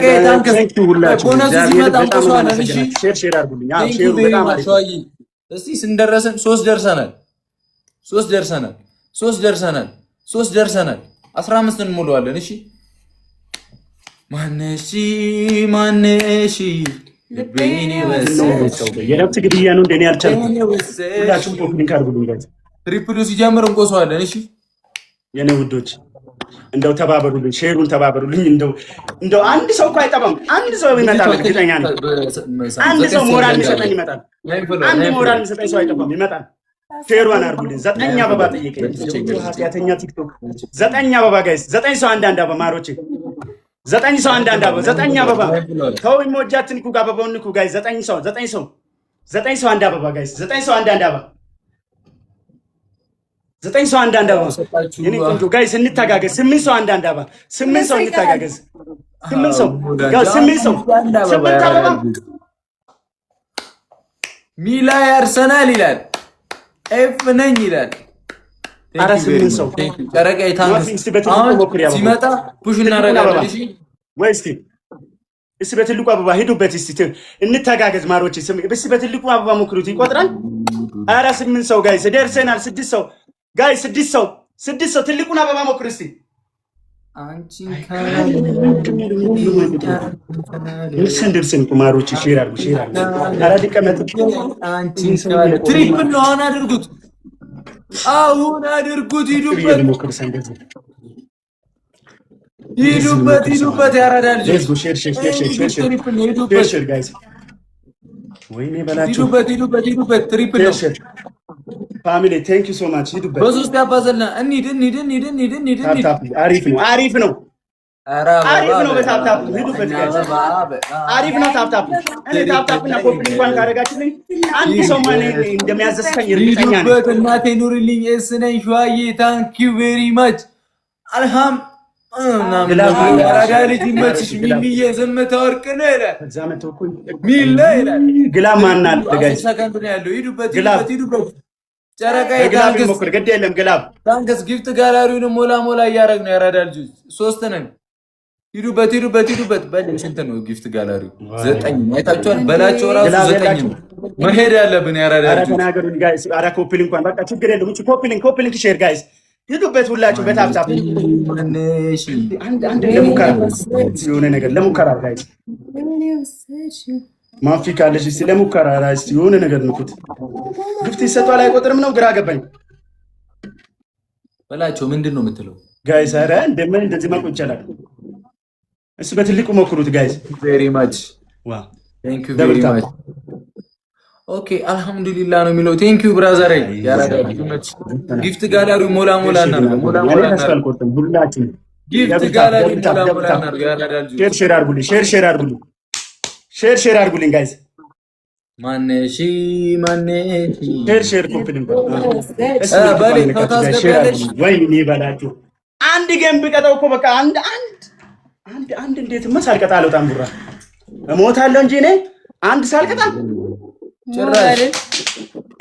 ጨረቃዬ ታንክስ ቦነሱ ሲመጣ እንቆሰዋለን። እሺ ሼር አድርጉልኝ። አዎ ሼር በጣም አሪፍ። እስቲ ስንደረሰን 3 ደርሰናል። 15 እንሞላዋለን። እሺ ማነሺ ልቤን ወሰደው የነፍስ ግድያ ነው እንደኔ አልቻልኩም። ሁላችሁም ኮፒሊንክ አድርጉልኝ ጋይስ። ትሪፕሉ ሲጀምር እንቆሰዋለን። እሺ የኔ ውዶች እንደው ተባበሩልኝ፣ ሼሩን ተባበሩልኝ። እንደው አንድ ሰው እኮ አይጠፋም። አንድ ሰው ይመጣል፣ እርግጠኛ ነኝ። አንድ ሰው ሞራል የሚሰጠኝ ይመጣል። አንድ ሞራል የሚሰጠኝ ሰው አይጠፋም፣ ይመጣል። ሼሩን አድርጉልኝ። 9 አበባ ጠየቀኝ ኃጢአተኛ ቲክቶክ 9 አበባ ጋይስ። 9 ሰው አንድ አበባ ማሮቼ 9 ሰው አንድ አበባ 9 አበባ ተው ኢሞጃትን ኩ አበባውን ኩ ጋይስ 9 ሰው አንድ አበባ ጋይስ 9 ሰው አንድ አበባ 9 ሰው አንድ አበባ የኔ ቆንጆ ጋይስ እንተጋገዝ 8 ሰው አንድ አበባ 8 ሰው እንተጋገዝ 8 ሰው ጋይስ 8 ሰው 8 አበባ ሚላ አርሰናል ይላል ኤፍ ነኝ ይላል። አረ 8 ሰው ጨረቃዬ ታንክስ ሲመጣ ፑሽ እናደርጋለን። እሺ ወይ እስቲ በትልቁ አበባ ሂዱበት። እስቲ እንተጋገዝ ማሮቼ። እስቲ በትልቁ አበባ ሞክሩት፣ ይቆጥራል። አረ 8 ሰው ጋይስ ደርሰናል። 6 ሰው ጋይስ 6 ሰው ትልቁን አበባ ሞክሩ እስቲ። አንቺን ድርስን ማሮቼ ሼር አድርጉ። አረ ሊቀመጥ አንቺን ትሪፕል ነው አድርጉት። አሁን አድርጉት። ሂዱበት ያራዳል። ወይኔ በላችሁ። ሂዱበት ትሪፕል ነው ፋሚሊ ቴንክ ዩ ሶ ማች። ሂዱበት በሶስት ያባዘልና እንሂድ። አሪፍ ነው። አሪፍ ነው። በታፕታፕ ሂዱበት ጋይስ። አሪፍ ነው። ታፕታፕ እኔ ታፕታፕና ኮፒ እንኳን ካደረጋችሁልኝ አንድ ሰው ማን እንደሚያዘስከኝ እርግጠኛ ነኝ። ሂዱበት እናቴ ኑርልኝ። እስነኝ ሸዋዬ ታንክ ዩ ቬሪ ማች አልሃም አራዳሊት ይመችሽ ሚሚዬ ዘመተ ወርቅ ነው ይላል። ሚል ይላል ግላብ ማን አለ ጋይስ? ሰከንድ ነው ያለው። ሂዱበት ጨረቃዬ ታንክስ ሞክር ግድ የለም ግላብ ታንክስ ጊፍት ጋላሪውን ሞላ እያደረግን ነው። ያራዳ ልጆች 3 ነን። ሂዱበት በል ስንት ነው ጊፍት ጋላሪው? 9 አይታችኋል። በላቸው ራሱ 9 ነው መሄድ ያለብን። ያራዳ ልጆች ተናገሩኝ ጋይስ። አራ ኮፒሊንግ እንኳን በቃ ችግር የለም። እቺ ኮፒሊንግ ሼር ጋይስ ሂዱበት ሁላችሁ በታፕታፕ አንድ ለሙከራ የሆነ ነገር ለሙከራ ጋይስ ማፊ ካለሽ እስቲ ለሙከራ ጋይስ የሆነ ነገር ንኩት። ግፍት ይሰጣል አይቆጥርም ነው ግራ ገባኝ። በላቸው ምንድን ነው የምትለው ጋይስ? አረ እንደዚህ ማቆ ይቻላል። እሱ በትልቁ ሞክሩት ጋይስ። ቬሪ ማች ዋው ቴንክ ዩ ቬሪ ማች። ኦኬ አልহামዱሊላህ ነው የሚለው። ቴንክ ዩ ብራዘር። ያራዳ ጊፍት ጋላሪው ሞላ እናርገው። ሁላችን ጊፍት ጋላሪው ሞላ እናርገው። ያራዳ ልጅ ሼር አድርጉልኝ ጋይስ። ማነሺ ሼር ኮፒሊንግ በሌ ታስገባለሽ። ወይኔ በላችሁ አንድ ጌም ብቀጣው እኮ በቃ አንድ እንዴት ሳልቀጣ አልወጣም። ቡራ እሞታለሁ እንጂ እኔ አንድ ሳልቀጣ ጭራሽ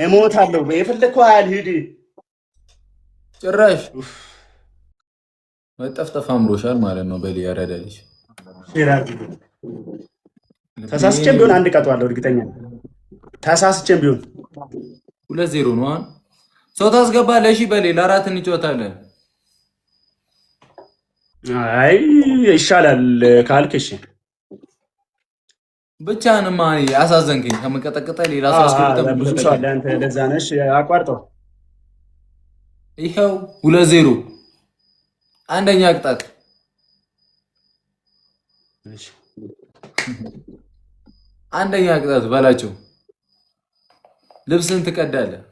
እሞታለሁ። የፈለከው ያህል ሂድ። ጭራሽ መጠፍጠፍ አምሮሻል ማለት ነው። በሌ ያራዳልሽ ተሳስቼም ቢሆን አንድ ቀጣዋለሁ። እርግጠኛ ተሳስቼም ቢሆን 2-0 ነው። አሁን ሰው ታስገባለሽ። በሌ ለአራት እንጫወታለን። አይ ይሻላል ካልክ እሺ። ብቻህንማ አሳዘንከኝ። ከመቀጠቀጠ ሌላ ሰው አስገብተህ ብዙ ሰው አለ። አንተ ለዛ ነሽ አቋርጠው። ይኸው 2-0 አንደኛ ቅጣት። እሺ አንደኛ ቅጣት በላቸው። ልብስን ትቀዳለህ፣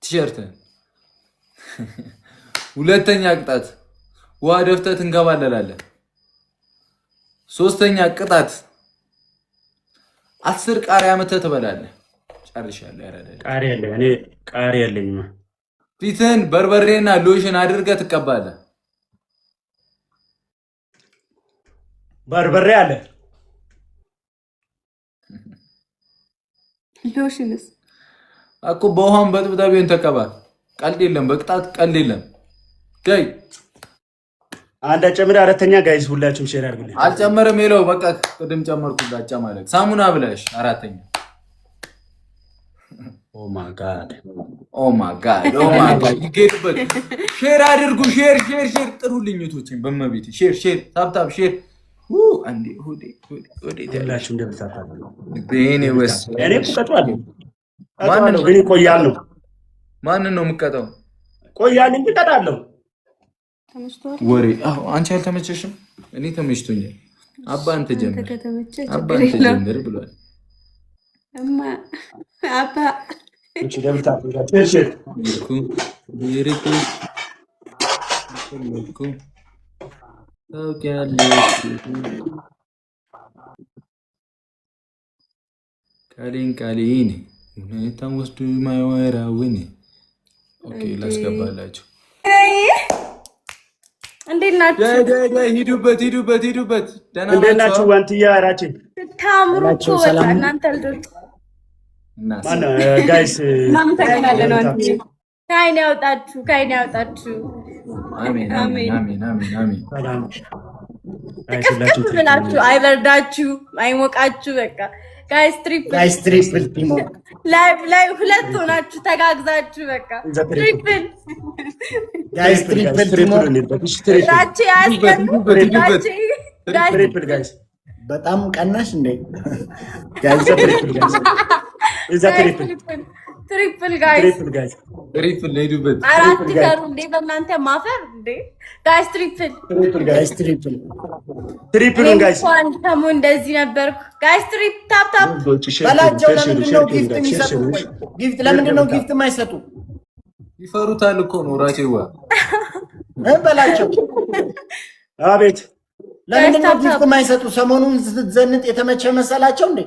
ቲሸርትን። ሁለተኛ ቅጣት ውሃ ደፍተህ ትንከባለላለህ። ሶስተኛ ቅጣት 10 ቃሪያ መተህ ትበላለህ። ጨርሻለሁ። ያራዳል ቃሪያ አለ። እኔ ቃሪያ የለኝም። ፊትህን በርበሬና ሎሽን አድርገህ ትቀባለህ። በርበሬ አለ። ሎሽንስ እኮ በውሃም በጥብጣ ቢሆን ተቀባ። ቀልድ የለም፣ በቅጣት ቀልድ የለም። ዳይ አንድ ጨምር አራተኛ ጋይስ ሁላችሁም ሼር አድርጉልኝ። አልጨመረም ይለው በቃ ቅድም ጨመርኩላቻ ማለት ሳሙና ብለሽ አራተኛ ኦ ማይ ጋድ ይገድበት ሼር አድርጉ ሼር ጥሩልኝ እህቶቼን በመቤት ሼር ታብታብ ሼር አንዴ ሆዴ ሁላችሁም እንደምታታሉ በእኔ ወስ እኔ ቁጣጣለሁ ማን ነው ግን ይቆያል ነው ማንን ነው የምቀጣው ቆያል እንጂ እቀጣለሁ ወሬ አንቺ አልተመቸሽም እኔ ተመችቶኛል አባ አንተ ጀምር ብሏል እማ አባ እቺ ደምታቱ ሼር ይሪኩ ቃሌን ሁኔታን ወስዱ ማይወራውን ኦኬ ላስገባላችሁ እንዴት ናችሁ ሂዱበት እንዴት ናችሁ ዋንትያ አራቼ ታምሩ እኮ እናንተ ልጆች ማን ጋይስ እናመሰግናለን ዋንትያ ከዓይን ያውጣችሁ አሜን ብላችሁ አይበርዳችሁ አይሞቃችሁ በቃ ጋይስ ትሪፕል ላይ ሁለት ሆናችሁ ተጋግዛችሁ በቃ ትሪፕል ጋይስ ትሪፕል ጋይስ በጣም ቀናሽ እንዴ ጋይስ ትሪፕል ጋይስ ትሪፕል ሄዱበት አራት ይፈሩ እንዴ በእናንተ ማፈር እንዴ ጋይስ ትሪፕል ጋይስ ተሙ እንደዚህ ነበርኩ ጋይስ ታፕ በላቸው ለምንድን ነው ጊፍት የሚሰጡ ለምንድን ነው ጊፍት የማይሰጡ ይፈሩታል እኮ ነው ራሴዋ በላቸው አቤት ለምንድን ነው ጊፍት የማይሰጡ ሰሞኑን ስትዘንጥ የተመቸ መሰላቸው እንዴ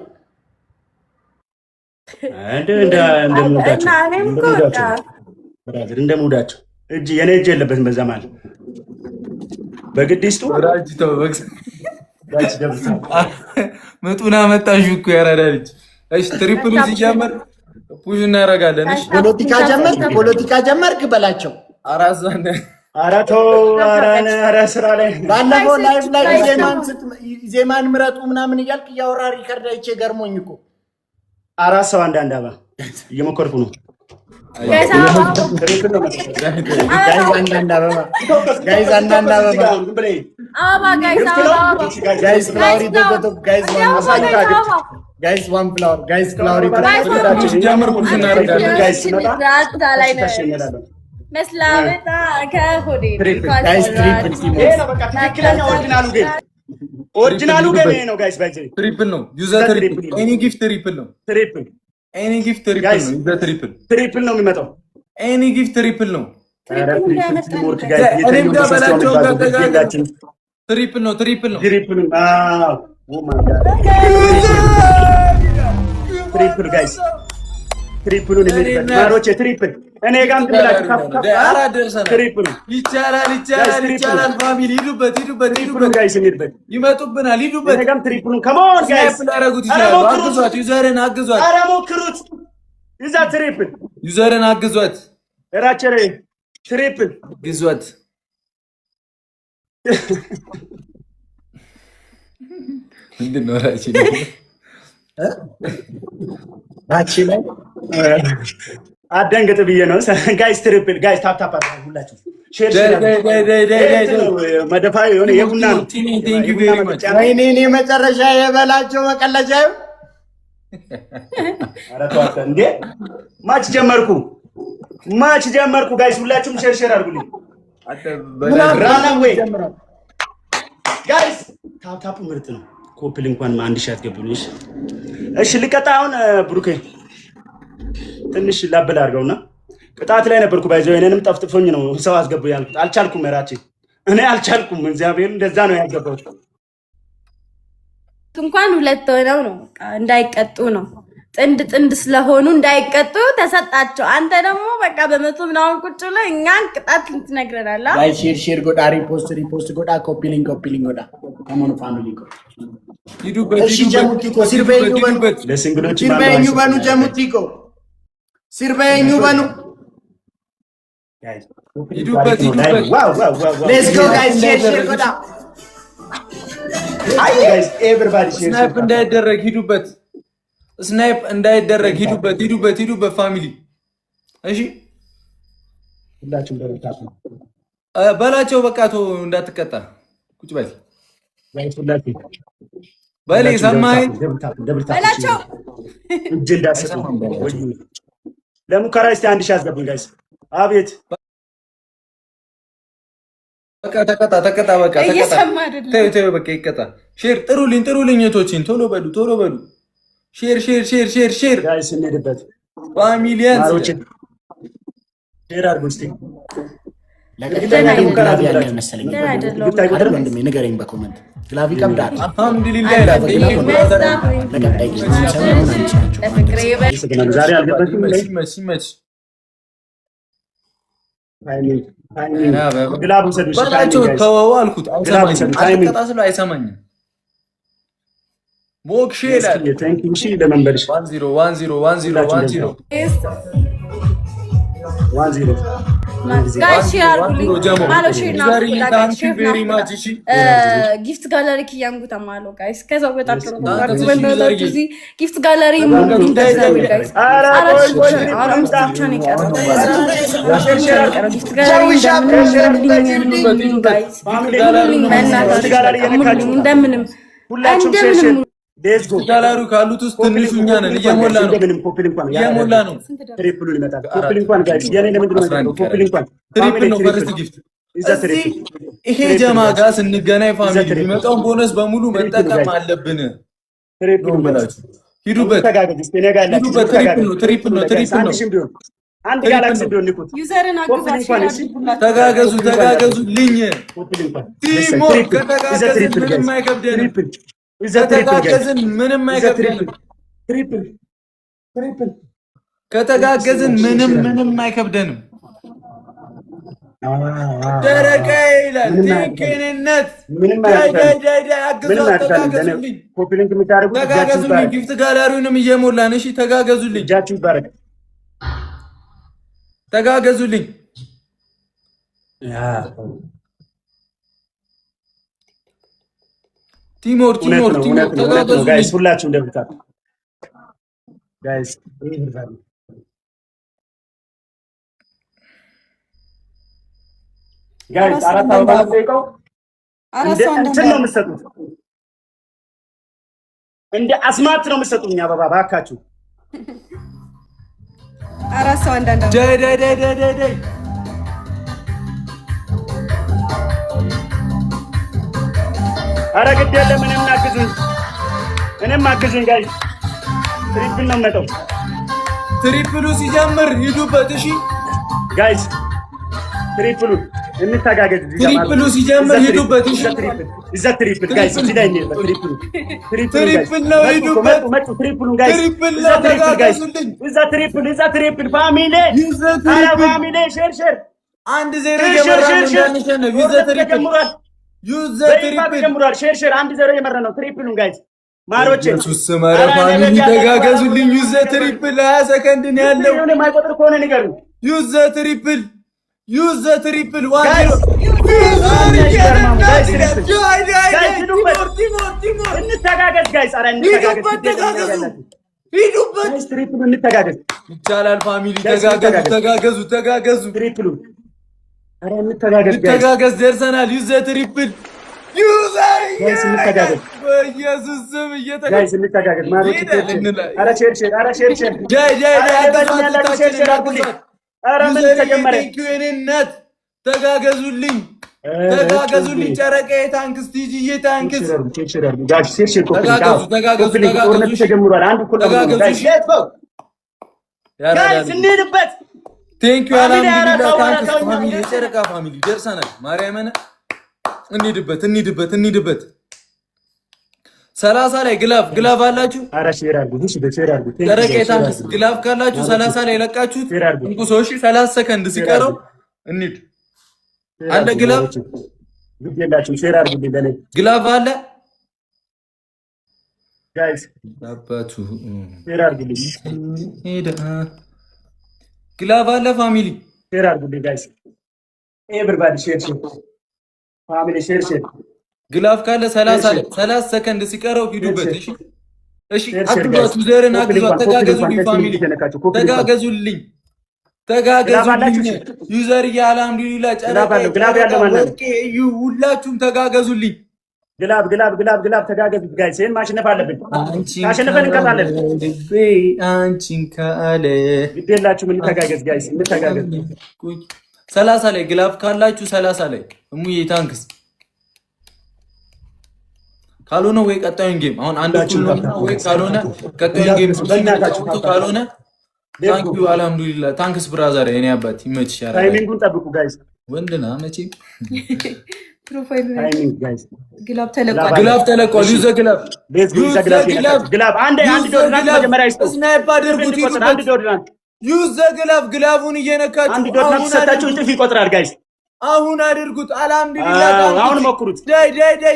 እንደሙዳቸው እጅ የኔ እጅ የለበትም በዛ ማለት በግዲስቱ መጡና መጣሽ እኮ ያራዳ ልጅ እሺ ትሪፕሉ ሲጀምር ፑሽ እናደርጋለን እሺ ፖለቲካ ጀመርክ በላቸው አራዛነ አራቶ አራነ ስራ ላይ ባለፈው ላይቭ ላይ ዜማን ምረጡ ምናምን እያልክ እያወራ ሪከርድ አይቼ ገርሞኝ እኮ አራት ሰው አንዳንድ አባ እየሞከርኩ ነው ጋይስ ኦሪጂናሉ ገበ ነው ጋይስ ባይዘ ትሪፕል ነው ዩዘር ትሪፕል ኤኒ ጊፍት ትሪፕል ነው ኤኒ ጊፍት ትሪፕል ነው ዩዘር ትሪፕል ነው የሚመጣው ኤኒ ጊፍት ትሪፕል ነው ትሪፕል ነው ትሪፕል ጋይስ ትሪፕሉን የሚመጣ ማሮቼ ትሪፕል እኔ ጋር ትብላችሁ ትሪፕል ይቻላል ፋሚሊ ሂዱበት ጋይስ እንሂድበት ይመጡብናል ሂዱበት እኔ ጋር ትሪፕሉን ከሞን ጋይስ ያረጉት ይችላል አግዟት ዩዘርን አግዟት ኧረ ሞክሩት ይዛ ትሪፕል ዩዘርን አግዟት ራቸሬ ትሪፕል ግዟት ምንድነው ራቺ ላይ አደንግጥ ብዬ ነው ጋይስ ትሪፕል ጋይስ ታፕ ሁላችሁ ሼር መደፋ የሆነ የቡና ነው ወይኔ መጨረሻ የበላቸው መቀለጃ አረቷት እንዴ ማች ጀመርኩ ጋይስ ሁላችሁም ሼር አድርጉልኝ ራና ወይ ጋይስ ታፕ ምርጥ ነው ኮፕል እንኳን አንድ ሻት ገቡልኝ እሺ ልቀጣ አሁን ብሩኬ ትንሽ ላበል አድርገውና ቅጣት ላይ ነበርኩ ባይዘው እኔንም ጠፍጥፎኝ ነው ሰው አስገቡ ያልኩት አልቻልኩም ራቼ እኔ አልቻልኩም እግዚአብሔር እንደዛ ነው ያገባው እንኳን ሁለት ሆነው ነው እንዳይቀጡ ነው ጥንድ ስለሆኑ እንዳይቀጡ ተሰጣቸው አንተ ደግሞ በቃ በመቶ ምናምን ቁጭ ብለህ እኛን ቅጣት ልትነግረናል አይ ሼር ጎዳ ሪፖስት ጎዳ ኮፒ ሊንክ ጎዳ ከሞኑ ፋሚሊ ጎ ይዱበት ለሲንግሎች ሲርበኙ በኑ ጀሙቲኮ ሲርበኙ በኑ ሂዱበት ሂዱበት። ሌትስ ጎ ጋይስ ሼር ጎዳ አይ ጋይስ ኤቨሪባዲ ሼር ስናይፕ እንዳይደረግ ሂዱበት። ስናይፕ እንዳይደረግ ሂዱበት ሂዱበት ሂዱበት ፋሚሊ። እሺ ሁላችሁም በረታቱ በላቸው። በቃ ቶ እንዳትቀጣ ቁጭ በል በል። ሰማኸኝ በላቸው። እጅ እንዳሰጡ ለሙከራ እስቲ 1000 አስገቡኝ ጋይስ። አቤት በቃ ተቀጣ ተቀጣ። በቃ ተቀጣ። ተይው ተይው በቃ ይቀጣ። ሼር ጥሩልኝ እህቶችን ቶሎ በሉ ቶሎ በሉ። ሼር ሼር ሼር ሼር ሼር ጋይስ እንሄድበት ፋሚሊያን ሼር አድርጉ እስቲ። ግላቪ ያለ መሰለኝ አይደል? ወንድሜ ንገረኝ በኮመንት ግላቪ ቀምዳል። አልሐምዱሊላህ ይላል። ዛሬ አልገባችም። ሲመች ግላብ ውሰዱ በላቸው። ተወው አልኩት አልቀጣ ስለው አይሰማኝም። ሞክሼ ይላል። ታንኪዩ ሺ ለመንበርሽ 10 10 10 10 ጊፍት ጋለሪ ክያንጉ ተማሎ ጋይስ ከዛው በታች ነው ጊፍት ጋለሪ እንደምንም ጋላሪ ካሉት ውስጥ ትንሹ እኛ ነን። እየሞላ ነው እየሞላ ነው። ትሪፕሉ ይመጣል። ኮፕል እንኳን ጋይስ የኔ ለምንድን ነው ኮፕል እንኳን ትሪፕል ነው ፈርስት ጊፍት። ይሄ ጀማ ጋር ስንገናኝ ፋሚሊ የሚመጣውን ቦነስ በሙሉ መጠቀም አለብን። ትሪፕሉ በላችሁ ሂዱበት ሂዱበት። ትሪፕል ነው ትሪፕል ነው። አንድ ጋላክሲ ቢሆን ንኩት። ዩዘርን አግዛችሁ ተጋገዙ ተጋገዙልኝ። ቲሞ ከተጋገዝን ምንም አይከብደንም። ከተጋገዝን ምንም አይከብደንም። ከተጋገዝን ምንም አይከብደንም። ደረቀ ይላል ቴንኬንነት ተጋገዙልኝ። ተጋገዙልኝ። ጊፍት ጋላሪውንም እየሞላን እሺ፣ ተጋገዙልኝ ተጋገዙልኝ። ቲሞር ተጋገዙልኝ ጋይስ። ሁላችሁም እንደምታውቁ ጋይስ አራት አበባ ጠይቀው እንትን ነው የምትሰጡት፣ እንደ አስማት ነው የምትሰጡት። እኛ አበባ እባካችሁ አራት ሰው አንዳንድ ዳይ ኧረ ግድ የለም እኔም አግዙኝ ጋይስ። ትሪፕል ነው የምመጣው። ትሪፕሉ ሲጀምር ሂዱበት እሺ ጋይስ። ትሪፕሉ እንተጋገዝ። ትሪፕሉ ሲጀምር ሂዱበት እሺ። እዛ ትሪፕል ጋይስ እዚህ ላይ ነው ትሪፕል ነው ሂዱበት። ትሪፕሉ ጋይስ ትሪፕል ነው ተጋገዙልኝ። እዛ ትሪፕል ፋሚሊ ኧረ ፋሚሊ ሼር 1-0 እየመራን ነው። ዩዘ ትሪፕል ጀምሯል። ሼር 1-0 እየመራ ነው። ትሪፕሉን ጋይስ ማሮቼ ሱስማራ ፋሚሊ ተጋገዙልኝ። ዩዘ ትሪፕል 20 ሰከንድ ነው ያለው። የሆነ የማይቆጥር ከሆነ ንገሩ። ዩዘ ትሪፕል 1-0 እንተጋገዝ ጋይስ። ኧረ ሂዱበት ትሪፕሉ እንተጋገዝ። ይቻላል ፋሚሊ ተጋገዙ። ትሪፕሉ ኧረ እንተጋገዝ። ደርሰናል። ዩዘ ትሪፕል በኢየሱስ ስም ጋይስ እንተጋገዝ። ማሮች ኧረ ሼር ኧረ ምን ተጀመረ? ተጋገዙልኝ። ጨረቃዬ ታንክስ፣ ቲጂዬ ታንክስ። እንሂድበት። ቴንኪው አልሐምዱሊላህ ታንክስ ፋሚሊ፣ የጨረቃ ፋሚሊ ደርሰናል። ማርያምን እንሂድበት። 30 ላይ ግላፍ አላችሁ። ጨረቃዬ ታንክስ ግላፍ ካላችሁ 30 ላይ ለቃችሁት እንቁ ሰዎች 30 ሰከንድ ሲቀረው እንሂድ። አለ ግላፍ ግላፍ አለ ጋይስ አባቱ ግላፍ አለ ፋሚሊ ሼር አድርጉልኝ ጋይስ። ኤቨሪባዲ ሼር ፋሚሊ ሼር ግላፍ ካለ 30 ሰከንድ ሲቀረው ሂዱበት። እሺ አግዟት፣ ዩዘርን አግዟት። ተጋገዙልኝ ፋሚሊ፣ ተጋገዙልኝ። ዩዘር አልሐምዱሊላህ ጨረቃ ወርቄ እዩ፣ ሁላችሁም ተጋገዙልኝ። ግላብ ተጋገዙ ጋይስ። ይሄን ማሸነፍ አለብን። ካሸነፈን እንቀጣለን። አንቺን ካለ ግዴላችሁ ምን ተጋገዝ ጋይስ፣ እንተጋገዝ። 30 ላይ ግላፍ ካላችሁ 30 ላይ እሙዬ ታንክስ። ካልሆነ ወይ ቀጣዩን ጌም አሁን አንድ እኩል ነው ወይ ካልሆነ ቀጣዩን ጌም ካልሆነ ታንክ ዩ አልሐምዱሊላህ። ታንክስ ብራዘር፣ የኔ አባት ይመችሽ። ታይሚንጉን ጠብቁ ጋይስ። ወንድና መቼም ፕሮፋይል ታይሚንግ ጋይስ። ግላብ ተለቋል። ዩዘ ግላብ አንድ ዶድራንት መጀመሪያ ይስጡ። ስናይፕ አድርጉት። አንድ ዶድራንት ዩዘ ግላቡን እየነካችሁ አንድ ዶድራንት ሰጣችሁ እጥፍ ይቆጥራል ጋይስ። አሁን አድርጉት። አልሐምዱሊላህ። አሁን ሞክሩት። ዳይ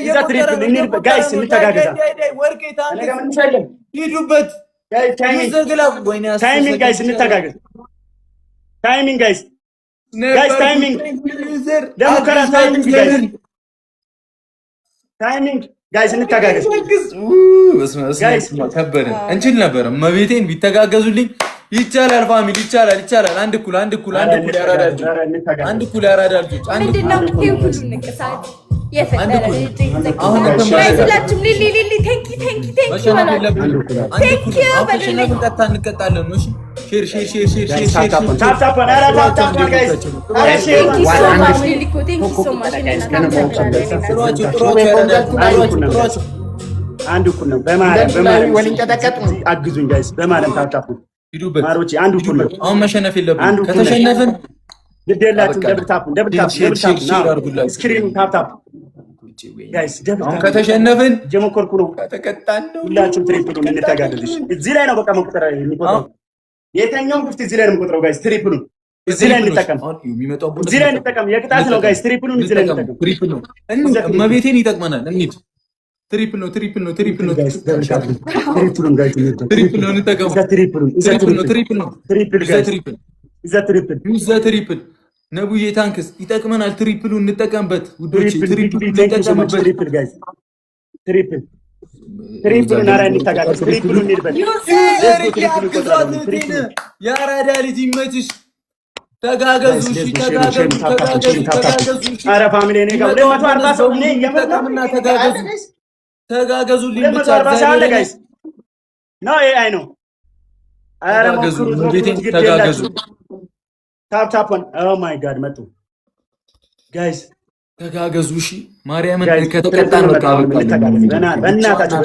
ይዛ ትሪፕል እንሂድ ጋይስ፣ እንተጋገዛ። ወርቄ ሂዱበት። ታይሚንግ ጋይስ፣ እንተጋገዝ። ታይሚንግ ጋይስ፣ ታይሚንግ ለሙከራ ታይሚንግ ጋይስ፣ እንተጋገዝ። ከበደን እንችል ነበር። መቤቴን ቢተጋገዙልኝ ይቻላል። ፋሚሊ ይቻላል። አንድ እኩል ያራዳል። አንድ እኩል ያራዳል። ምንድነው ይሄ ሁሉ ንቅሳት የፈጠረ ልጅ አንድ እኩል ነው። በማርያም አግዙኝ ጋይስ፣ በማርያም ታፕታፕ ሂዱበት። ማሮቼ አንድ እኩል ነው። አሁን መሸነፍ የለብንም። ከተሸነፍን ግዴላችሁ ደብል ታፕ ስክሪን ታፕታፕ ጋይስ። አሁን ከተሸነፍን ጀመኮርኩ ነው። ከተቀጣን ሁላችሁም ትሪፕሉን እንታጋደልሽ። እዚህ ላይ ነው በቃ መቁጠር የሚቆጥረው። የትኛውም ግፍት እዚህ ላይ ነው የምቆጥረው ጋይስ። ትሪፕሉን እዚህ ላይ እንጠቀም። የቅጣት ነው ጋይስ። ትሪፕሉን እዚህ ላይ እንጠቀም። መቤቴን ይጠቅመናል። እንሂድ። ትሪፕል ነው። ትሪፕል ነቡዬ ታንክስ ይጠቅመናል። ትሪፕሉ እንጠቀምበት ውዶች፣ ትሪፕሉ እንጠቀምበት። የአራዳ ልጅ ይመችሽ። ተጋገዙ። ኧረ ፋሚሊ እኔ ጋር 240 ሰው እኔ እየመጣምና ተጋገዙልኝ ብቻ ጋይስ ነው። አይ ነው። ኧረ ተጋገዙ። ታፕታፕን ኦ ማይ ጋድ መጡ ጋይስ፣ ተጋገዙ። እሺ ማርያምን ከተቀጣን በቃ በእናታችሁ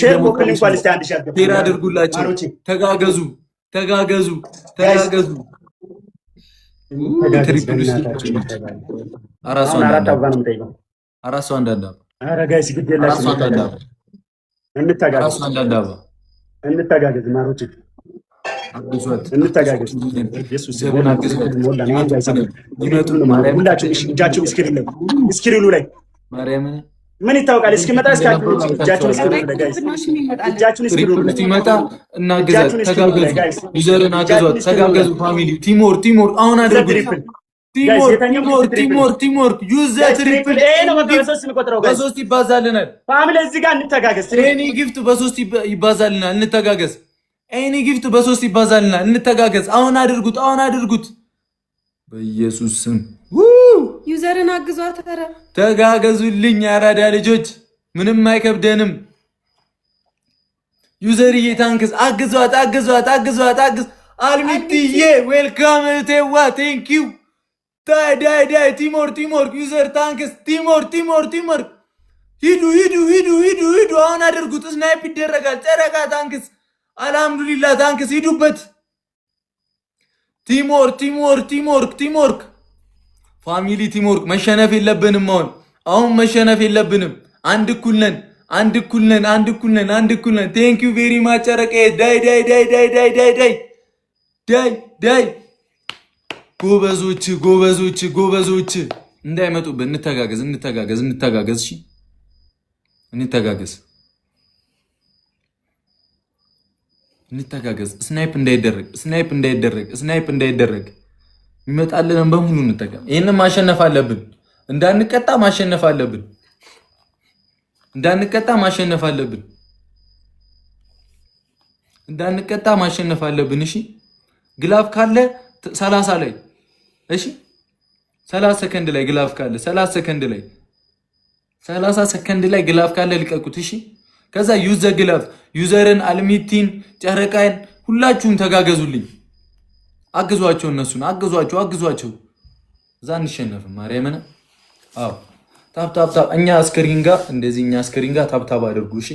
ሼር ኮፕል እንኳን እስቲ አንድ ሻት ሼር አድርጉላችሁ። ተጋገዙ። አራሱ አንዳንዳ ኧረ ጋይስ ግድ የላችሁ እንተጋገዝ ማሮች እንተጋገዝ። ሁላችሁም እጃችሁን እስክሪኑ ላይ ምን ይታወቃል እስኪመጣ እጃችሁን እስክሪኑ ላይ ጋይስ፣ እጃችሁን እስክሪኑ ላይ ሲመጣ እናግዛት። ተጋገዙ። ዩዘርን አግዟት። ተጋገዙ ፋሚሊ። ቲሞር አሁን አድርጉት። ቲሞር ዩዘ ትሪፕል በሶስት ይባዛልናል። ፋሚሊ እዚህ ጋር እንተጋገዝ። ኤኒ ጊፍት በሶስት ይባዛልናል። እንተጋገዝ። ኤኒ ጊፍት በሶስት ይባዛልናል። እንተጋገዝ። አሁን አድርጉት በኢየሱስ ስም። ዩዘርን አግዟት። ኧረ ተጋገዙልኝ የአራዳ ልጆች፣ ምንም አይከብደንም። ዩዘርዬ ታንክስ። አግዟት። አልሚትዬ ዌልካም ቴዋ ቴንኪዩ። ዳይ ቲሞር ዩዘር ታንክስ። ቲሞር ሂዱ። አሁን አድርጉት። ስናይፕ ይደረጋል። ጨረቃ ታንክስ። አልሐምዱሊላህ ታንክስ። ሂዱበት። ቲሞርክ ፋሚሊ ቲሞርክ። መሸነፍ የለብንም። አሁን መሸነፍ የለብንም። አንድ እኩል ነን። ቴንክ ዩ ቬሪ ማች ጨረቃ። ዳይ ጎበዞች እንዳይመጡብን እንተጋገዝ። እሺ እንተጋገዝ። ስናይፕ እንዳይደረግ የሚመጣልንን በሙሉ እንጠቀም። ይሄንን ማሸነፍ አለብን። እንዳንቀጣ ማሸነፍ አለብን። እንዳንቀጣ ማሸነፍ አለብን። እንዳንቀጣ ማሸነፍ አለብን። እሺ ግላፍ ካለ 30 ላይ እሺ 30 ሰከንድ ላይ ግላፍ ካለ 30 ሰከንድ ላይ ግላፍ ካለ ልቀቁት። እሺ ከዛ ዩዝ ዘ ግላፍ ዩዘርን አልሚቲን ጨረቃን ሁላችሁም ተጋገዙልኝ። አግዟቸው፣ እነሱን አግዟቸው። እዛ እንሸነፍም ማርያምን። አዎ ታፕ እኛ ስክሪን ጋር እንደዚህ እኛ ስክሪን ጋር ታፕ አድርጉ። እሺ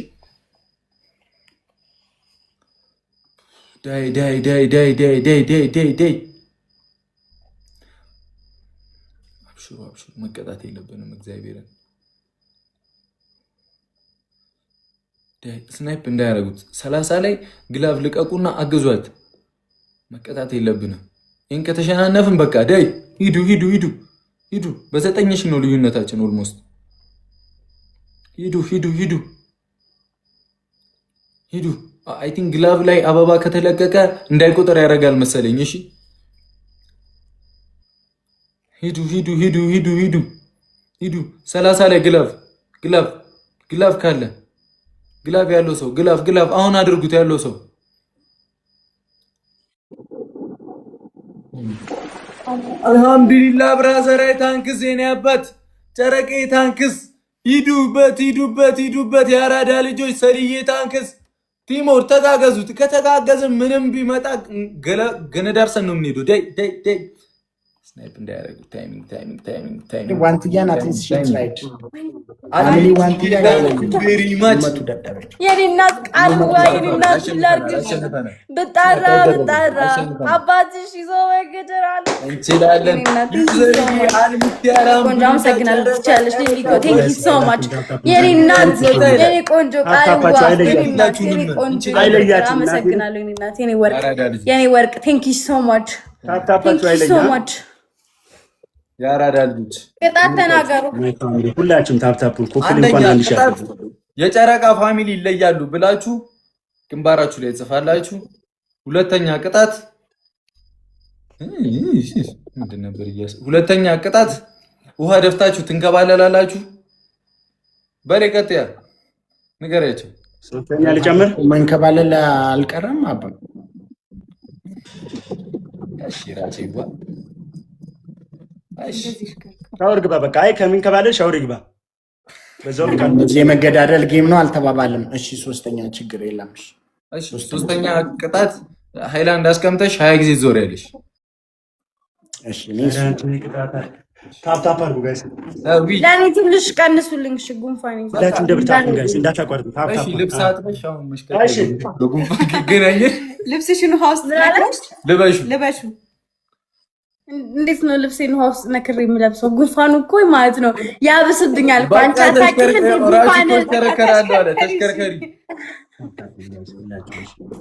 ዳይ አብሽሩ መቀጣት የለብንም። እግዚአብሔርን ስናይፕ እንዳያደርጉት 30 ላይ ግላቭ ልቀቁና አግዟት። መቀጣት የለብንም። ይህን ከተሸናነፍን በቃ ዳይ ሂዱ። በ9 ነው ልዩነታችን። ኦልሞስት ሂዱ። አይ ቲንክ ግላቭ ላይ አበባ ከተለቀቀ እንዳይቆጠር ያደርጋል መሰለኝ። እሺ ሂዱ 30 ላይ ግላቭ ካለ ግላቭ ያለው ሰው ግላቭ አሁን አድርጉት። ያለው ሰው አልহামዱሊላህ ብራዘር ታንክስ የኔ አባት ጨረቄ ታንክስ። ሂዱበት የአራዳ ልጆች ሰልዬ ታንክስ። ቲሞር ተጋገዙት። ከተጋገዝን ምንም ቢመጣ ገነዳርሰን ነው የምንሄደው። ዳይ ስናይፕ እንዳያደርጉ ታይሚንግ ዋንትያ ናት ራይት አሊ ዋንትያ ቬሪ ማች የኔናት ቃልዋ የኔናት ላርግሽ ብጣራ አባትሽ ይዞ ወገደራል እንችላለን። ቆንጆ አመሰግናለሁ። ትችያለሽ ሊሊኮ ቴንክ ዩ ሶ ማች የኔናት የኔ ቆንጆ ቃልዋ የኔናት የኔ ቆንጆ አመሰግናለሁ። የኔናት የኔ ወርቅ ቴንክ ዩ ሶ ማች ያራዳ ልጅ ቅጣት ተናገሩ። ሁላችሁም ታፕ ኮፍል እንኳን አንድ ሻት የጨረቃ ፋሚሊ ይለያሉ ብላችሁ ግንባራችሁ ላይ ጽፋላችሁ። ሁለተኛ ቅጣት ምንድን ነበር? ሁለተኛ ቅጣት ውሃ ደፍታችሁ ትንከባለላላችሁ። በሬ ቀጥያ ንገሪያቸው። ሶስተኛ ልጨምር። መንከባለል አልቀረም አባ እሺ ይባል ሻወር ግባ። በቃ አይ ከሚንከባለል ሻወር ግባ። በዛው ልካል የመገዳደል ጌም ነው። አልተባባልም። እሺ ሶስተኛ ችግር የለም። እሺ ሶስተኛ ቅጣት ሃይላንድ አስቀምጠሽ 20 ጊዜ ዞሪያለሽ። እሺ ታፕ አድርጉ ጋይስ። ለኔ ትንሽ ቀንሱልኝ። እሺ ጉንፋን ይዘ ሁላችሁም ደብል ታፕ ጋይስ እንዳታቋርጡ። ታፕ እሺ ልብስ አጥበሽ አሁን መሽከርከር በጉንፋን ይገናኝ። ልብስሽን ውሃ ውስጥ ልበሹ። እንዴት ነው ልብሴን ውሃ ውስጥ ነክሬ የምለብሰው? ጉንፋኑ እኮ ማለት ነው ያብስብኛል። አንቺ አታውቂም እንዴ? ጉንፋን ተሽከርከራለሁ አለ ተሽከርከሪ።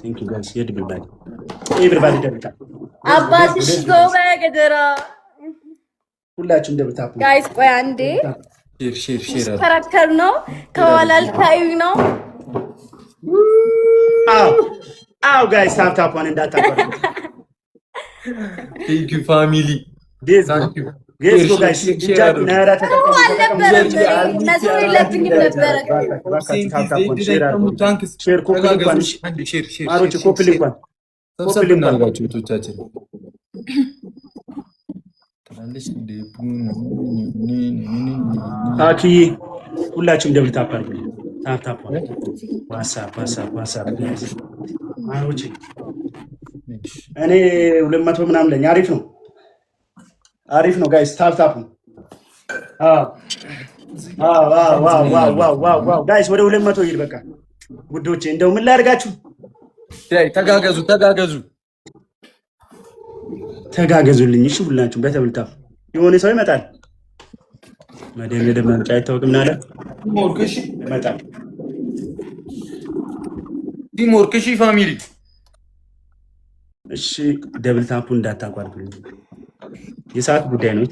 ቴንክ ዩ ጋይስ። የድብል ባይ ኤቭሪባዲ ደብል ታፕ። አባትሽ ጎበ ገደራ። ሁላችሁም ደብል ታፕ ጋይስ። ቆይ አንዴ ሼር ተከራከር ነው ከኋላ ልታዩ ነው። አው ጋይስ ታፕ ዋን እንዳታቋርጡ። ቴንክ ዩ ፋሚሊ ጌስ ጋይስ ነራ ተጠቀሙ። ሼር ኮፕል እንኳን ታኪ ሁላችሁም ደብል ታፕ አድርጉ። ታፕ ዋትስአፕ ማሮቼ እኔ 200 ምናምን ለኝ። አሪፍ ነው ጋይስ። ታፕ ዋው ጋይስ ወደ 200 ይል በቃ ውዶቼ። እንደው ምን ላድርጋችሁ? ተጋገዙልኝ። እሺ ሁላችሁም በደብል ታፕ። የሆነ ሰው ይመጣል። መደብ መምጫ አይታወቅም ናለ ሞርክሺ ይመጣል። ቲሞርክሺ ፋሚሊ እሺ ደብል ታፑ እንዳታቋርጡልኝ፣ የሰዓት ጉዳይ ነው።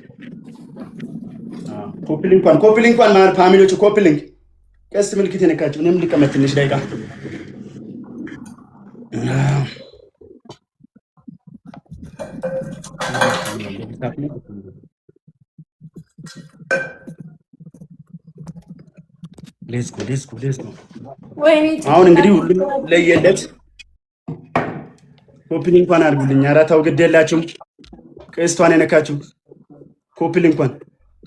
ኮፕሊንግ እንኳን ማለት ፋሚሊዎቹ ኮፕሊንግ ቀስ ምልክት የነካችሁ እኔም ልቀመጥ ትንሽ ደቂቃ። ሌትስ ጎ። አሁን እንግዲህ ሁሉም ለየለት ኮፒል እንኳን አድርጉልኝ። ኧረ ተው ግድ የላችሁም። ቅስቷን የነካችሁ ኮፒል እንኳን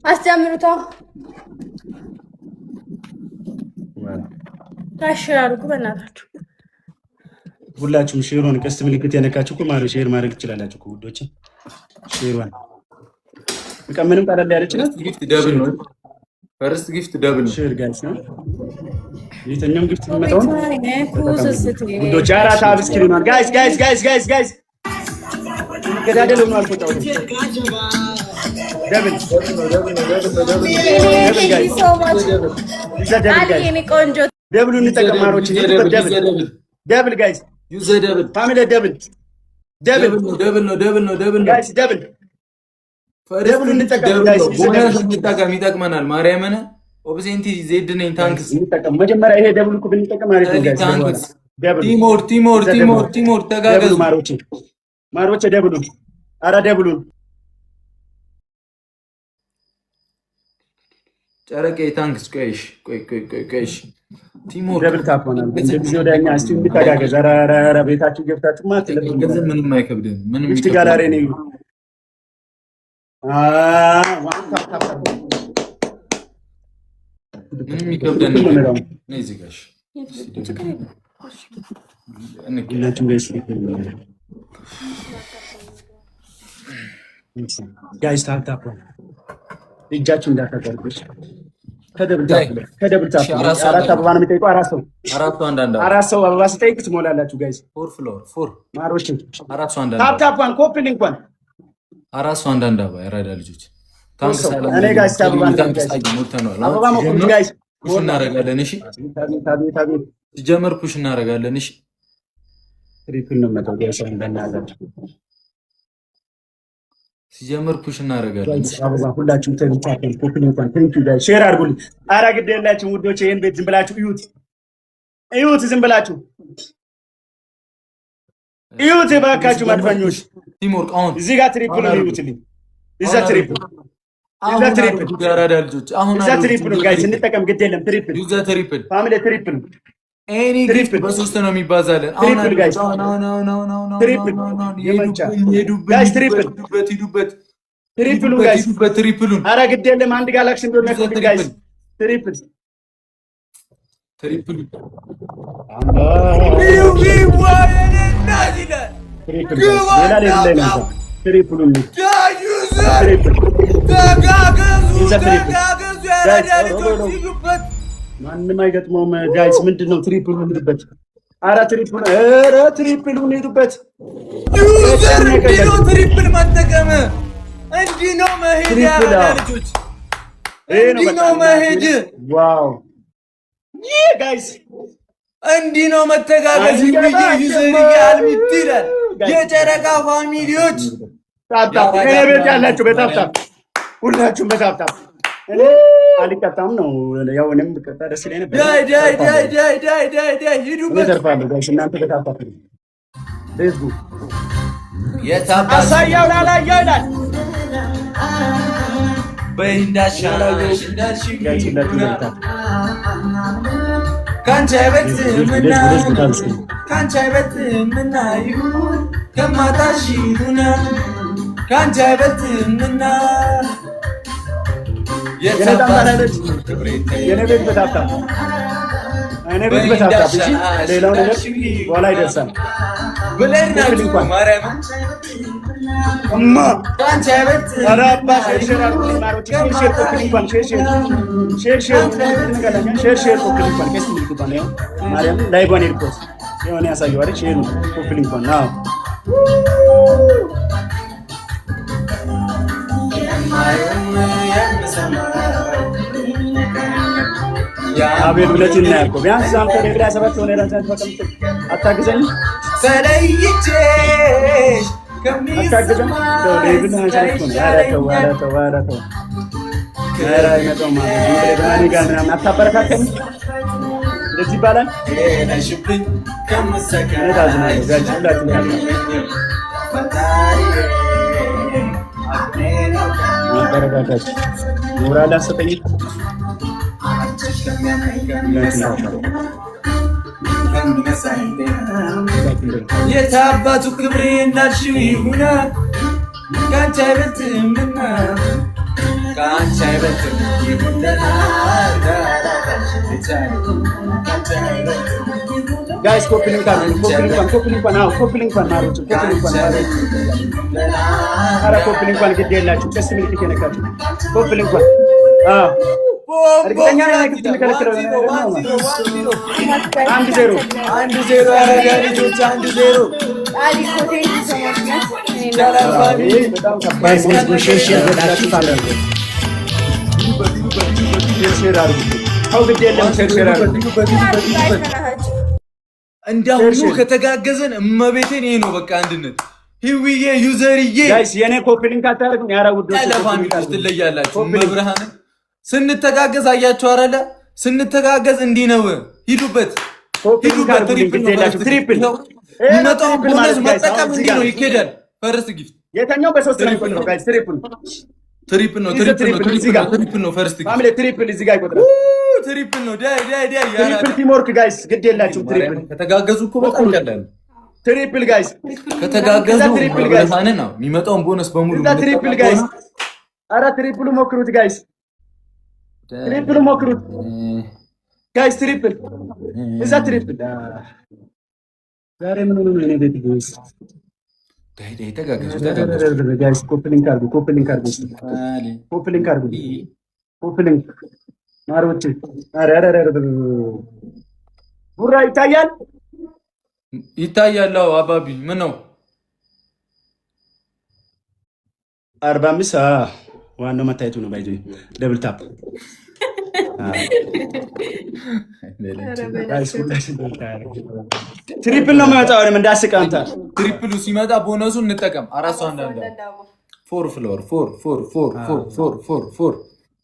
አስጀምሩታ ታሽ አድርጉ በእናታችሁ ሁላችሁም ሼሩን ቀስት ምልክት የነካችሁ እኮ ማለት ሼር ማድረግ ትችላላችሁ እኮ ውዶቼ። ሼሩን በቃ ምንም ቀለል ያለች ነው። ጊፍት ደብል ነው። ፈርስት ጊፍት ደብል ነው። ሼር ጋይስ ነው የተኛም ጊፍት የሚመጣው ውዶቼ። አራት አብስክሪን ነው ጋይስ ገዳደለው ነው አልፎታው ደብል ደብል እንጠቀማሮች ደብል ጋይስ ዩዘ ደብል ፋሚሊ ደብል ጋይስ ደብል እንጠቀም ጋይስ እንጠቀም ይጠቅመናል። ማርያምን ኦብሴንቲ ዜድ ነኝ ታንክስ እንጠቀም። መጀመሪያ ይሄ ደብል እኮ ብንጠቀም አሪፍ ነው ጋይስ። ታንክስ ቲሞር ተጋገዙ ማሮቼ ደብሉ አራ ደብሉን ጨረቄ ታንክስ ቆይሽ ቲሞር ደብል ታፖናል እንደዚህ ወደኛ እስቲ እንተጋገዝ። አራ ቤታችሁ ገብታችሁ ማለት ገንዘብ ምንም አይከብድም። ምንም ይፍት ጋላሪ ነው። ምንም ይከብደን ነው እዚህ ጋር ጋይስ ታፕ እጃችሁ እንዳታቀርቡሽ። ከደብል ታፕ አራት አበባ ነው የሚጠይቀው። አራት ሰው አበባ ሲጠይቅ ትሞላላችሁ ጋይስ። ፎር ፍሎር ፎር ማሮች አራት ሰው አንዳንድ ታፕን ኮፒል እንኳን አራት ሰው አንዳንድ አበባ ያራዳ ልጆች ታንክስ አለ። እኔ ጋይስ አበባ አበባ ሞክሩ ጋይስ። ፑሽ እናደርጋለን። እሺ ሲጀመር ፑሽ እናደርጋለን። እሺ ትሪፕል ነው መተው ጋይስ እንደናላችሁ ሲጀመር ፑሽ እናደርጋለን። አበባ ሁላችሁም ተንታፈን ኮፒል እንኳን ቴንክ ዩ ጋይስ ሼር አድርጉልኝ። ኧረ ግድ የላችሁም ውዶቼ። ይሄን ቤት ዝም ብላችሁ እዩት ዝም ብላችሁ እዩት እባካችሁ ማድፋኞች። ቲሞር አሁን እዚህ ጋር ትሪፕል ነው እዩትልኝ። እዛ ትሪፕል ያራዳ ልጆች አሁን እዛ ትሪፕል ጋይስ እንጠቀም። ግድ የለም ትሪፕል ዩዘ ትሪፕል ፋሚሊ ትሪፕል ኤኒ ጊፍት በሶስት ነው የሚባዛለን። አሁን ትሪፕል ጋይስ ትሪፕል ጋይስ ትሪፕል ትሪፕሉ ጋይስ ትሪፕሉን ኧረ ግድ የለም አንድ ጋላክሲ እንደሆነ ጋይስ ትሪፕል ማንም አይገጥመውም ጋይስ። ምንድን ነው ትሪፕሉ ሄዱበት። ኧረ ትሪፕሉን ሄዱበት። ትሪፕል መጠቀም እንዲህ ነው መሄድ ልጆች፣ እንዲህ ነው መሄድ። ዋው ይህ ጋይስ እንዲህ ነው መተጋገዝ። አልሚት ይላል የጨረቃ ፋሚሊዎች። ታፕታፕ እኔ ቤት ያላችሁ በታፕታፕ ሁላችሁም በታፕታፕ እኔ አልቀጣም ነው ያው እኔም ብቀጣ ደስ ይለኝ ነበር። ዳይ ሂዱበት ተርፋለሁ ጋይስ። እናንተ በታፕታፕ ሌትስ ጎ አሳያው ላላየው ይላል በእንዳሻላሽ ካንቺ አይበልጥምና ካንቺ አይበልጥምና ይሁን ከማጣሽ ይሁን ካንቺ አይበልጥምና የኔ ቤት በታፕታፕ እኔ ቤት በታፕታፕ እሺ። ሌላው ነገር በኋላ ይደርሳል ብለን ናችሁ ማርያም እማ ካንቺ አይበልጥም። ኧረ አባ ሼር አድርጉልኝ ማሮች። ሼር ኮፒል እንኳን ሼር ኮፒል እንኳን ከስቲ ልክ እንኳን ያው ማርያም ላይቫን ይርቆስ የሆነ ያሳየው አይደል? ሼር ኮፒል እንኳን አዎ አቤት ሁለቱን ነው ያልኩህ። ቢያንስ አንተ ለግራ ሰባት ሆነ ራስህን ተቀምጥ አታግዘኝ ተለይቼሽ አታግዘኝ ለብና ሻይቶ ነው ያረተው ኧረ አይመጣም ማለት ነው። ለማን ጋር ምናምን አታበረካከኝ እንደዚህ ይባላል። ነሽብኝ ከምሰካ ታዝናለህ ጋር ሁላችሁም ያለው ሞራል አሰጠኝ የታባቱ ክብሬ እንዳልሽው ይሁና ካንቺ አይበልጥምና ካንቺ አይበልጥም ይሁና ጋይስ ኮፕሊንግ ግድ የላችሁ ደስ ምልክት የነካችሁ ኮፕሊንግ እርግጠኛ ነኝ ትከለክለው 1-0 ያረጋ ልጆች 1-0 እንዳሁኑ ከተጋገዘን እመቤቴን ይሄ ነው በቃ አንድነት ሂዊዬ ዩዘርዬ ጋይስ የኔ ኮፕሊንግ አታረጉኝ ያራውዶች ለፋሚሊዎች ትለያላችሁ መብርሃን ስንተጋገዝ አያችሁ አይደለ ስንተጋገዝ እንዲህ ነው ሂዱበት ትሪፕል ይመጣው ቦነስ መጠቀም እንዲህ ነው ይኬዳል ፈርስት ጊፍት የተኛው በ3 ነው ጋይስ ትሪፕል ነው ፈርስት ጊፍት ፋሚሊ ትሪፕል እዚህ ጋር ይቆጥራል ትሪፕል ነው ዳይ ትሪፕል ቲምወርክ ጋይስ ግድ የላችሁ ትሪፕል ከተጋገዙ እኮ በጣም ቀላል ትሪፕል ጋይስ ከተጋገዙ መብርሃን ነው የሚመጣውን ቦነስ በሙሉ ትሪፕል ጋይስ አራ ትሪፕሉ ሞክሩት ጋይስ ትሪፕል ሞክሩት ጋይስ ትሪፕል እዛ ትሪፕል ዛሬ ምን ሆነ ነው እኔ ቤት ጋይስ ተጋገዙ ጋይስ ኮፕሊንግ ማሮች ቡራ ይታያል አባቢ ምን ነው 45 ዋናው መታየቱ ነው ባይዘይ ደብል ታፕ ትሪፕል ነው የሚመጣው አይደል እንዳስቀምጣ ትሪፕሉ ሲመጣ ቦነሱን እንጠቀም አራሱ አንዳንድ ፎር ፍሎር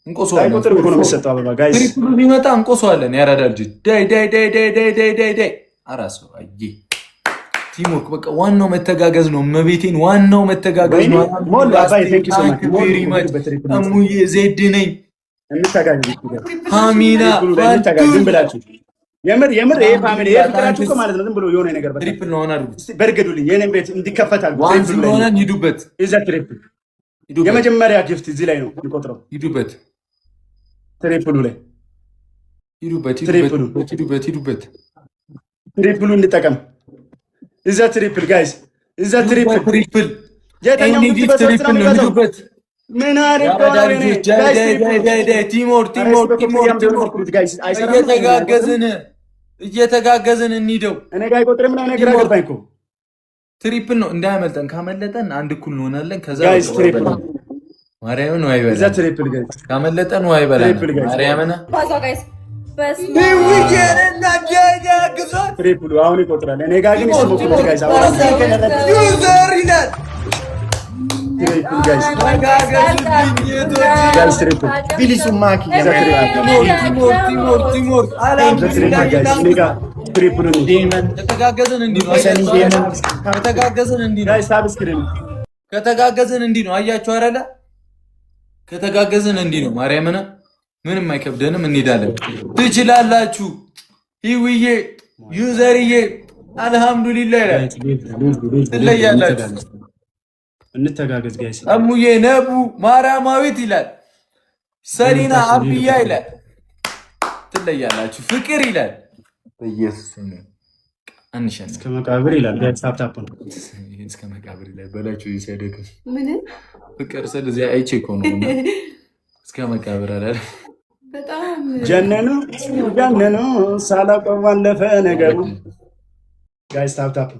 እንቆሶዋለን ቁጥር እኮ ነው የሚሰጠው አበባ ጋይስ ትሪፕሉ ሲመጣ እንቆሶዋለን ያራዳል ልጅ ዳይ አራሱ አይ ቲምወርክ በቃ ዋናው መተጋገዝ ነው መቤቴን ዋናው መተጋገዝ ነው ሞላ ባይ ቴንክ ዩ ሶ ማች አሙዬ ዜድ ነኝ እንተጋገዝ ፋሚላ ዝም ብላችሁ የምር ይሄ ፋሚሊ ይሄ ፍቅራችሁ እኮ ማለት ነው ዝም ብሎ የሆነ ነገር በቃ ትሪፕል ነው አናርጉት በርገዱልኝ የኔን ቤት እንዲከፈታል ትሪፕል ነው አናን ሂዱበት ኢዛ ትሪፕል የመጀመሪያ ጊፍት እዚህ ላይ ነው የሚቆጥረው ሂዱበት ትሪፕሉ ላይ ሂዱበት ትሪፕሉ እንጠቀም እዛ ትሪፕል ጋይስ እዛ ትሪፕል የታኛው ትሪፕል ነው ሂዱበት ምን አረጋው እየተጋገዝን እንሂደው እኔ ጋር አይቆጥርም ምናምን ነገር አገባኝ እኮ ትሪፕል ነው እንዳያመልጠን ካመለጠን አንድ እኩል እንሆናለን ከዛ ጋይስ ትሪፕል ማርያምን ነው አይበላ እዛ ትሪፕል ጋይስ ካመለጠን ነው አይበላ ማርያምን ባዛው ጋይስ ትሪፕሉ አሁን ይቆጥራል እኔ ጋር ግን ስሞክሩ ጋይስ ዩዘር ይላል ከተጋገዝን እንዲህ ነው አያችሁ አይደለ ከተጋገዝን እንዲህ ነው ማርያምን ምንም አይከብደንም እንሄዳለን ትችላላችሁ ሂዊዬ ዩዘርዬ አልহামዱሊላህ ይላል ትለያላችሁ እንተጋገዝ ጋይስ አሙዬ ነቡ ማራማዊት ይላል ሰሊና አብያ ይላል ትለያላችሁ ፍቅር ይላል በኢየሱስ ነው አንሸን እስከ መቃብር ይላል ጋይስ ታፕ ነው ይሄን እስከ መቃብር ይላል በላችሁ ይሰደግ ምን ፍቅር ስለዚህ አይቼ እኮ ነው እስከ መቃብር አይደል በጣም ጀነኑ ሳላውቀው ባለፈ ነገሩ ጋይስ ታፕ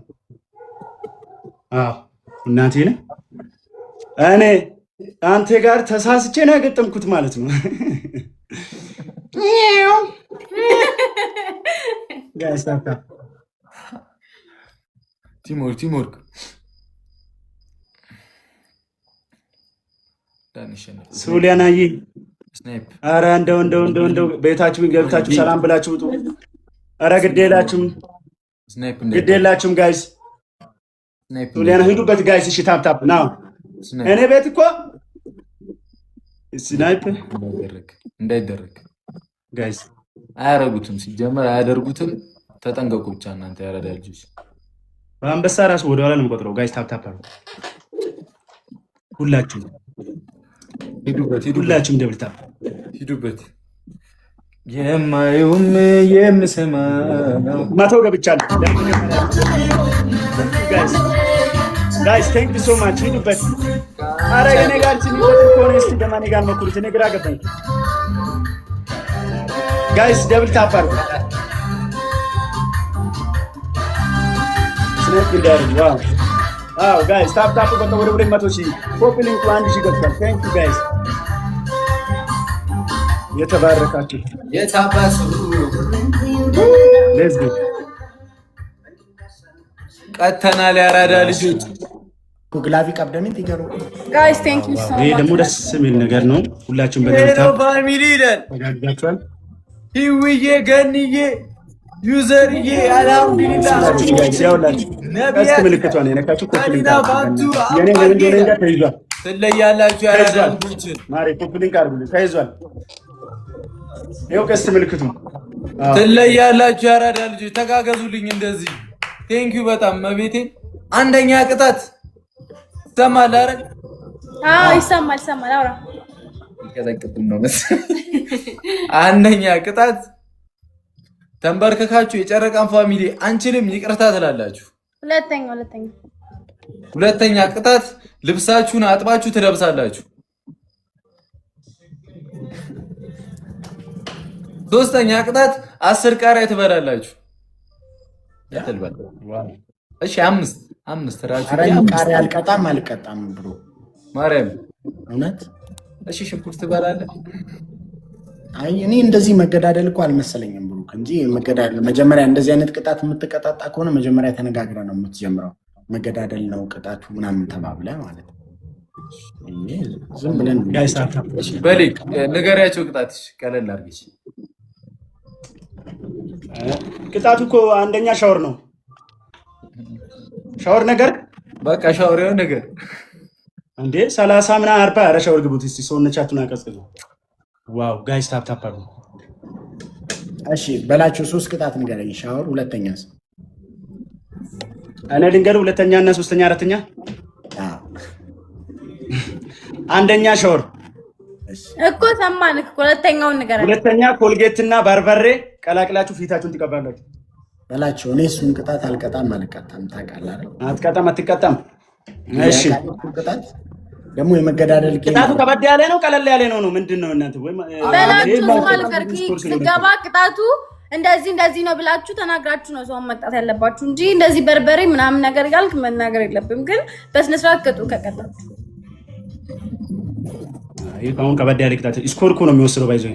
እናቴ ነህ እኔ አንተ ጋር ተሳስቼ ነው ያገጠምኩት ማለት ነው ጋይስ ታፕ ቲምወርክ ዳንሽን ሶሊያናዬ ስናይፕ ኧረ እንደው ቤታችሁን ገብታችሁ ሰላም ብላችሁ ውጡ ኧረ ግድ የላችሁም ጋይስ ሶሊያና ሂዱበት ጋይስ እሺ ታፕ ናው እኔ ቤት እኮ ስናይፐር እንዳይደረግ ጋይስ አያረጉትም። ሲጀመር አያደርጉትም። ተጠንቀቁ ብቻ እናንተ ያረዳ ልጆች። በአንበሳ ራሱ ወደ ኋላ ነው የምቆጥረው። ጋይስ ታፕ ሁላችሁም ሁላችሁም ደብል ታፕ ሂዱበት። የማየውም የምሰማው መቶ ገብቻለሁ። ጋይስ ቴንክ ዩ ሶ ማች ሂዱበት። ኧረ የኔ ጋር ሲሚወጥ ከሆነ እስቲ ደማኔ ጋር መኩሩት። እኔ ግራ ገባኝ። ጋይስ ደብል ታፕ አድርጉ። ስኔክ እንዳይረዱ። ዋው ጋይስ ታፕ ታፕ በቃ ወደ 200,000 ኮፒ ሊንክ 1,000 ገብቷል። ቴንክ ዩ ጋይስ የተባረካችሁ የታባሱ ሌትስ ጎ ቀተናል። ያራዳ ልጆች ግላቪ ቀብደምን ይገሩ ጋይስ ቴንክ ዩ ሶ ይሄ ደግሞ ደስ የሚል ነገር ነው። ሁላችሁም በደልታ ፋሚሊ ነን። ተጋግዛችኋል። ሂውዬ ገንዬ ዩዘርዬ አልሐምዱሊላህ ያውላችሁ እስቲ ምልክቷን የነካችሁ ኮፒ ሊንክ አድርጉ። የኔ እንደሆነ ተይዟል። ትለያላችሁ። ያራዳ ልጆች ማሪ ኮፒ ሊንክ አድርጉ። ተይዟል። ይኸው ቀስት ምልክቱ ትለያላችሁ። ያራዳ ልጆች ተጋገዙልኝ እንደዚህ። ቴንክ ዩ በጣም መቤቴ። አንደኛ ቅጣት ይሰማል አይደል? አዎ ይሰማል። አውራ ይቀጠቅጡን ነው መሰለኝ። አንደኛ ቅጣት ተንበርከካችሁ የጨረቃን ፋሚሊ አንችልም ይቅርታ ትላላችሁ። ሁለተኛ ቅጣት ልብሳችሁን አጥባችሁ ትለብሳላችሁ። ሶስተኛ ቅጣት 10 ቃሪያ ትበላላችሁ። እሺ አምስት ራሱ ቃሪያ አልቀጣም ብሎ ማርያም እውነት። እሺ ሽንኩርት ትበላለህ? አይ እኔ እንደዚህ መገዳደል እኮ አልመሰለኝም ብሩክ እንጂ መገዳደል መጀመሪያ እንደዚህ አይነት ቅጣት የምትቀጣጣ ከሆነ መጀመሪያ ተነጋግረ ነው የምትጀምረው። መገዳደል ነው ቅጣቱ ምናምን ተባብለ ማለት ነው። ዝም ብለን በሊክ ንገሪያቸው። ቅጣትሽ ቀለል አድርጊሽ። ቅጣቱ እኮ አንደኛ ሻወር ነው። ሻወር ነገር በቃ ሻወር የሆነ ነገር እንዴ 30 ምናምን 40 ኧረ ሻወር ግቡት እስቲ ሰውነቻችሁን አቀዝቅዙ። ዋው ጋይስ ታፕ ታፕ አድርጉ። እሺ በላችሁ 3 ቅጣት ንገረኝ። ሻወር ሁለተኛስ? እኔ ልንገር ሁለተኛ እና ሶስተኛ አራተኛ። አንደኛ ሻወር እኮ ሰማን እኮ ሁለተኛውን ንገረኝ። ሁለተኛ ኮልጌት እና ባርበሬ ቀላቅላችሁ ፊታችሁን ትቀባላችሁ በላችሁ። እኔ እሱን ቅጣት አልቀጣም ታውቃለህ አይደል? አትቀጣም። እሺ ቅጣት ደግሞ የመገዳደል ቅጣቱ ከበድ ያለ ነው ቀለል ያለ ነው ምንድነው እናንተ? ወይ በላችሁ ማልቀርኪ ስገባ ቅጣቱ እንደዚህ ነው ብላችሁ ተናግራችሁ ነው ሰው መቅጣት ያለባችሁ እንጂ እንደዚህ በርበሬ ምናምን ነገር ያልክ መናገር የለብም። ግን በስነ ስርዓት ቅጡ ከቀጣችሁ። አሁን ከበድ ያለ ቅጣት ስኮር እኮ ነው የሚወስደው። ባይዘው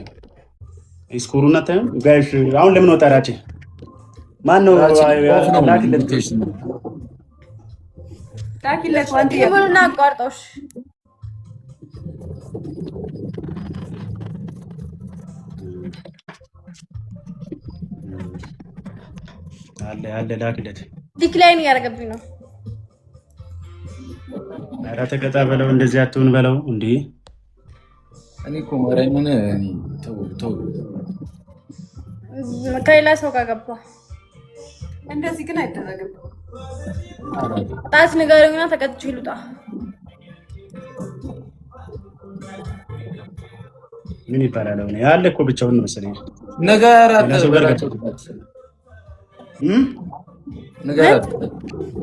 ስኮሩና ታም ጋይስ አሁን ለምን ወጣራች? ማን ነው ላኪለት ዋንት ይሁንና አቋርጦሽ አለ ላኪለት። ዲክላይን ያደረገብኝ ነው። ኧረ ተቀጣ በለው እንደዚህ አትሁን በለው እንዴ። እኔ እኮ ማርያምን ተው ከሌላ ሰው ጋር ገባ። እንደዚህ ግን አይደረግም። ጣት ንገረኝና ተቀጥቼ ልውጣ። ምን ይባላል? አሁን ያለ እኮ ብቻውን ነው መሰለኝ። ነገራት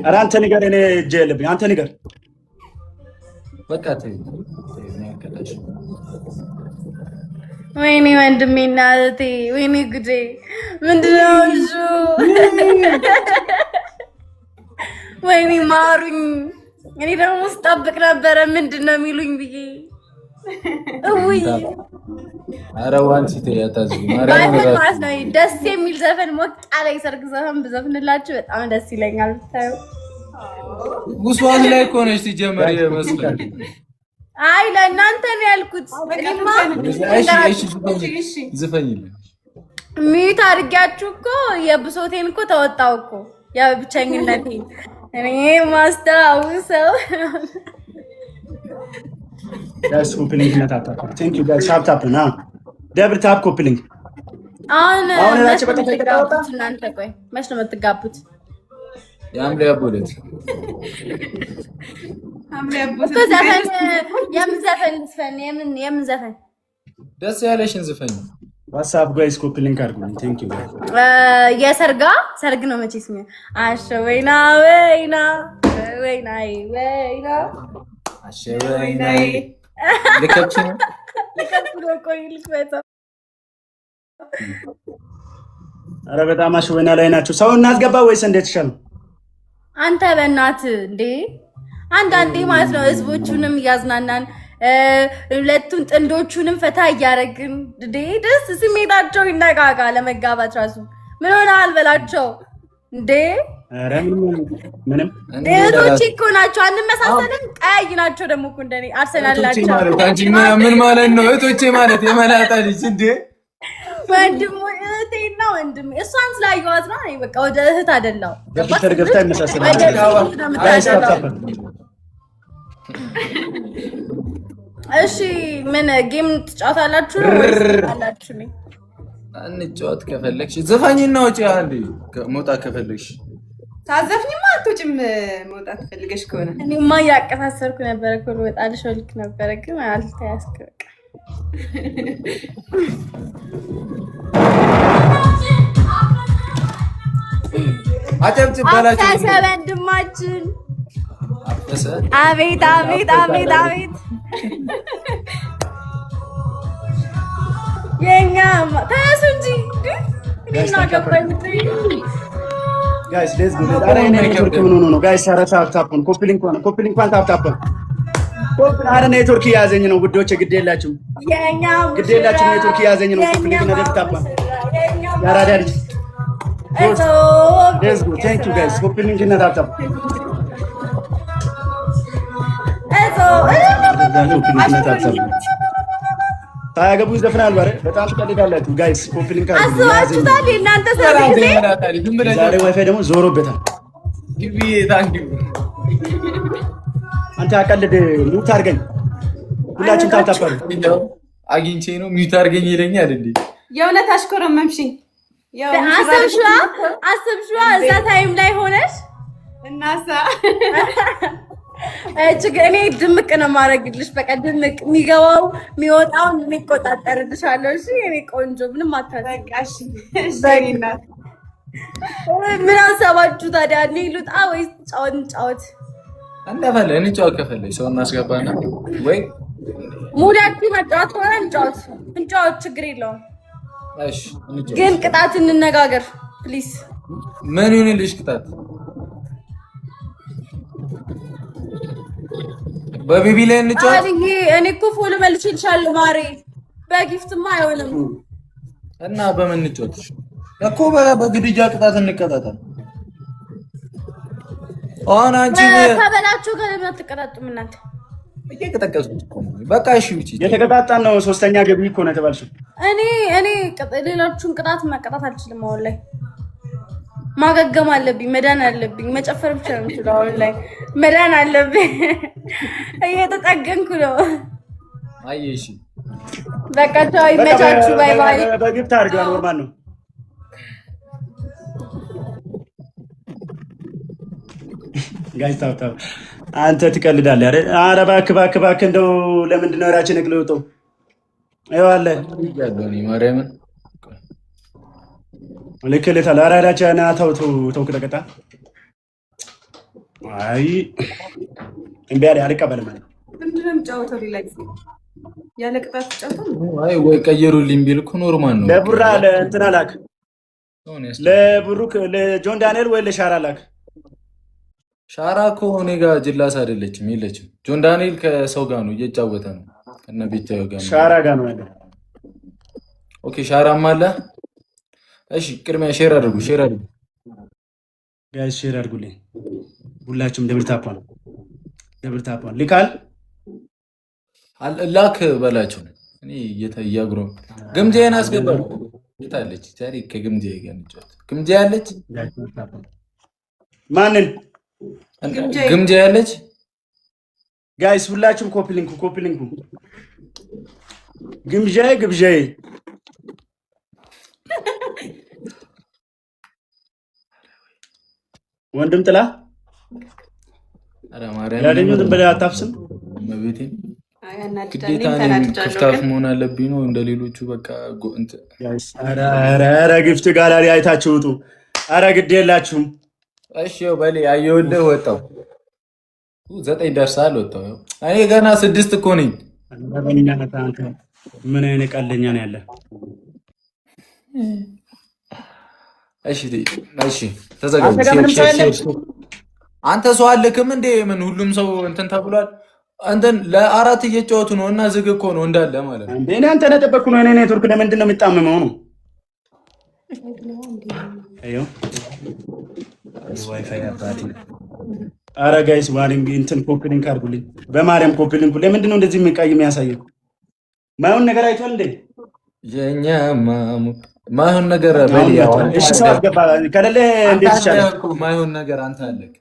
ኧረ አንተ ንገር። እኔ እጄ የለብኝ። አንተ ንገር በቃ ተይ። ወይኔ ወንድሜ እና እህቴ፣ ወይኔ ጉዴ! ምንድነው እሱ? ወይኔ ማሩኝ። እኔ ደግሞ ስጠብቅ ነበረ ምንድነው የሚሉኝ ብዬ። እውይ ኧረ ዋንሲ ተያታዝ ማርያም ማለት ነው። ደስ የሚል ዘፈን ሞቅ ያለ የሰርግ ዘፈን ብዘፍንላችሁ በጣም ደስ ይለኛል። ብታዩ ጉስዋን ላይ እኮ ነሽ ሲጀመር ይመስላል። አይ ለእናንተ ነው ያልኩት። እሺ ዝፈኝልኝ። ሚዩት አድርጊያችሁ እኮ የብሶቴን እኮ ተወጣው እኮ የብቸኝነቴን እኔ ማስታውሰው ጋይስ ኮፕሊንግ ነታታ ቴንክ ዩ ጋይስ ታፕ ታፕ ና ደብል ታፕ ኮፕሊንግ አሁን እራችሁ በተጋቡት እናንተ ቆይ መች ነው የምትጋቡት? የሐምሌ አቦለት የምን ዘፈን ደስ ያለሽን ዝፈኝ። ዋትስአፕ ጋይስ ኮፕሊንግ አድርጉልኝ። ቴንክ ዩ የሰርጋ ሰርግ ነው መቼስ ነው። አሸ ወይና ወይና ወይና ወይና አሸ ወይና ልከብች ነው ቆይ ልክበታ። ኧረ በጣም አሸ ወይና ላይ ናቸው። ሰው እናስገባ ወይስ እንዴት ይሻላል? አንተ በእናትህ እንዴ አንዳንዴ ማለት ነው ህዝቦቹንም እያዝናናን ሁለቱን ጥንዶቹንም ፈታ እያደረግን እንዴ ደስ ስሜታቸው ይነቃቃ። ለመጋባት ራሱ ምን ሆነሃል በላቸው እንዴ። ኧረ ምንም እህቶቼ እኮ ናቸው አንመሳሰልም። ቀያይ ናቸው ደግሞ እኮ እንደኔ አርሰናል ናቸው። ምን ማለት ነው እህቶቼ ማለት የመላጣ ልጅ እንዴ ወንድሙ እህቴና ወንድሜ እሷን ስላየኋት ነው። እኔ በቃ ወደ እህት አይደለም በፊት ገብታ ይመሳሰላል። እሺ ምን ጌም ትጫወታላችሁ ነው ወይስ አላችሁ? ነኝ እንጫወት ከፈለግሽ ዘፋኝና ወጪ አንዴ መውጣት ከፈለግሽ ታዘፍኝማ አትወጪም። መውጣት ፈልገሽ ከሆነ እኔማ እያቀሳሰርኩ ነበረ እኮ ልወጣልሽ ልክ ነበረ ግን አልተያዝክ በቃ አጨብጭብ በላችሁ። አፈሰ ወንድማችን አፈሰ። አቤት አቤት አቤት አቤት የኛ ተነሱ እንጂ እኔና ገባኝ ጋይስ ሌትስ ጎ። አረ እኔ ኔትወርክ ምን ሆኖ ነው ጋይስ? አረ ታፕ ታፕ ነው ኮፕሊንግ እንኳን ታፕ ታፕ አረ ኔትወርክ ያዘኝ ነው ውዶቼ፣ ግድ የላችሁም ግድ የላችሁም። ኔትወርክ ያዘኝ ነው ኮፕሊንግ እና ታፕ ያራዳ ልጅ ሌትስ ጎ። ቴንክ ዩ ጋይስ ኮፕሊንግ እና ታፕ ታፕ ታያገቡ ይዘፍናሉ። አረ በጣም ትቀልዳላችሁ ጋይስ ኮፕሊንግ አስባችሁታል? እናንተ ሰርቪስ ዛሬ ዋይፋይ ደግሞ ዞሮበታል። ግቢ ታንኪ አንተ አቀልድ ሚውት አድርገኝ። ሁላችን ታታፈሩ አግኝቼ ነው ሚውት አድርገኝ ይለኛል እንዴ? የእውነት አሽኮረመምሽኝ። አስብሽዋ እዛ ታይም ላይ ሆነሽ እናሳ እኔ ድምቅ ነው ማድረግልሽ። በቃ ድምቅ የሚገባው የሚወጣውን የሚቆጣጠርልሻለሁ። እሺ እኔ ቆንጆ ምንም አታስቃሽ። ምን አሰባችሁ ታዲያ? እኔ ልውጣ ወይስ ጫወት? እንደፈለ እንጫወት። ከፈለሽ ሰው እናስገባና ወይ ሙዳችሁ መጫወት ሆነ እንጫወት፣ ችግር የለውም። እሺ እንጫወት፣ ግን ቅጣት እንነጋገር ፕሊዝ። ምን ይሁንልሽ ቅጣት? በቢቢ ላይ እንጫወት። እኔ እኮ ፎሎ መልሼልሻለሁ ማሬ። በጊፍትማ አይሆንም እና በምን እንጫወት እኮ በግድያ ቅጣት እንቀጣጣለን። አሁን አንቺ ከበላችሁ ከለምን አትቀጣጡም እናንተ? እየቀጠቀጥኩት እኮ ነው። በቃ እሺ ውጪ። የተቀጣጣን ነው። ሶስተኛ ገቢ እኮ ነው የተባልሽው። እኔ ሌሎቹን ቅጣት መቀጣት አልችልም። አሁን ላይ ማገገም አለብኝ፣ መዳን አለብኝ። መጨፈር ብቻ ነው የምችለው አሁን ላይ። መዳን አለብኝ። እየተጠገንኩ ነው። አየሽ በቃ ተው፣ ይመቻችሁ። ባይ ባይ። በግብት አድርጋ ኖርማል ነው። ጋይስ ታው ታው አንተ ትቀልዳለህ አይደል? ኧረ እባክህ እንደው ለምንድን ነው ራችን እቅልውጠው? አይዋለ ይጋዶኒ ማርያምን ልክልታል። ኧረ ራቻና ተው ከተቀጣ አይ እምቢ አለ አልቀበልም ማለት ምንድን ነው የምጫወተው? ሌላ ጊዜ ያለ ቅጣት ጫወተው። አይ ወይ ቀየሩልኝ ቢል እኮ ኖርማል ነው። ለቡራ ለእንትና ላክ፣ ለብሩክ ለጆን ዳንኤል ወይ ለሻራ ላክ። ሻራ እኮ እኔ ጋር ጅላስ አይደለችም፣ የለችም። ጆን ዳንኤል ከሰው ጋር ነው እየጫወተ ነው። እና ቤታዮ ጋር ሻራ ጋር ነው ያለው። ኦኬ ሻራም አለ። እሺ ቅድሚያ ሼር አድርጉ ጋይስ ሼር አድርጉልኝ ሁላችሁም። ደብል ታፓን ልካል ላክ በላቸው። እኔ እያግሮ ግምጃዬን አስገባለሁ። የታለች ዛሬ ከግምጃ ጋር እንጫወት። ግምጃ ያለች ማንን ግምጃ ያለች ጋይስ ሁላችሁም ኮፒ ሊንኩ ግብዣዬ ወንድም ጥላ ያገኙትን በላይ አታፍስም። ግዴታ ክፍታፍ መሆን አለብኝ ነው እንደ ሌሎቹ በቃ ኧረ ጊፍት ጋላሪ አይታችሁ ውጡ። ኧረ ግድ የላችሁም። እሺ በሌ አየሁልህ ወጣሁ 9 ደርሳል ወጣሁ። እኔ ገና 6 እኮ ነኝ። ምን አይነት ቀልደኛ ነው ያለ? እሺ ተዘጋጅ። አንተ ሰው አልክም እንዴ? ምን ሁሉም ሰው እንትን ተብሏል። አንተን ለ4 እየጫወቱ ነው እና ዝግ እኮ ነው እንዳለ ማለት ነው። እኔ አንተ ነጠበቅኩ ነው። እኔ ኔትወርክ ለምንድን ነው የሚጣመመው ነው? አዮ ዋይፋይ አባቲ። ኧረ ጋይስ ዋሪንግ እንትን ኮፒ ሊንክ አድርጉልኝ በማርያም ኮፒ ሊንክ። ለምንድን ነው እንደዚህ የሚቃይ የሚያሳየው? ማይሆን ነገር አይቷል እንዴ? የኛ ማይሆን ነገር በሊያው እሺ ሰው አስገባ ከሌለ እንዴት ይቻላል? ማይሆን ነገር አንተ አለክ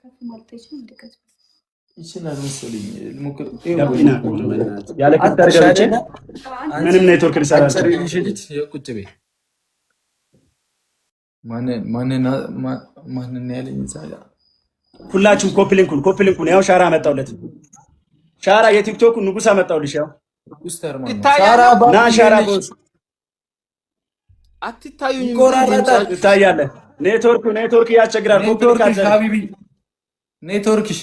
ይችላል መሰለኝ ልሞክር። ያለ ክፍተር ገብቼ ምንም ኔትወርክ ልሰራ ቁጭ በይ። ማንን ያለኝ ዛጋ ሁላችሁም ኮፒ ሊንኩን ያው ሻራ አመጣውለት። ሻራ የቲክቶክ ንጉስ አመጣውልሽ። ያው ሻራ ና ሻራ ቦስ አትታዩኝ ይቆራረጣል። ትታያለህ። ኔትወርክ ያስቸግራል። ኮፒ ሊንክ አለ ሀቢቢ ኔትወርክሽ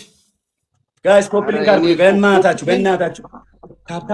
ጋይስ ኮፒ ሊንክ አድርጉ። በእናታችሁ ታፕ